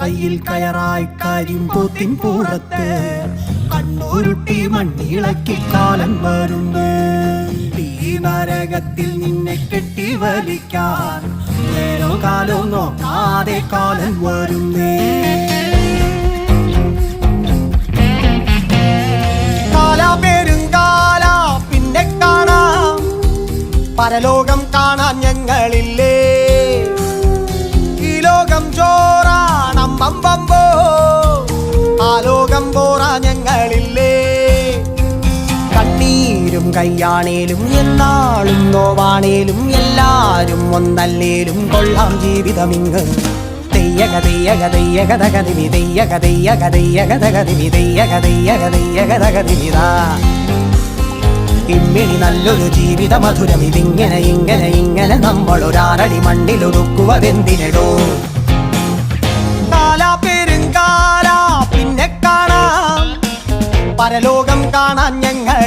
കയ്യിൽ കയറായി കരിമ്പൂത്തിൻ പൂറത്ത് കണ്ണൂരുട്ടി മണ്ണിളക്കി കാലം വരുന്നു. ഈ നരകത്തിൽ നിന്നെ കെട്ടി വലിക്കാൻ നേരോ കാലോ നോക്കാതെ കാലം വരുന്നേ. പെരുങ്കാല പിന്നെ കാണാം, പരലോകം കാണാൻ ഞങ്ങളില്ലേ. ഈ ലോകം ചോറാണമ്പമ്പോ, ആ ലോകം പോറാ ഞങ്ങളില്ലേ. കണ്ണീരും കയ്യാണേലും എന്നാളും നോവാണേലും എല്ലാരും ഒന്നല്ലേലും കൊള്ളാം ജീവിതമിങ്ങ്. ഇമ്മിണി നല്ലൊരു ജീവിത മധുരം ഇതിങ്ങനെ ഇങ്ങനെ ഇങ്ങനെ നമ്മളൊരാറടി മണ്ണിലൊടുക്കുവതെന്തിനടോ. കാല പെരുങ്കാല പിന്നെ കാണാം, പരലോകം കാണാൻ ഞങ്ങൾ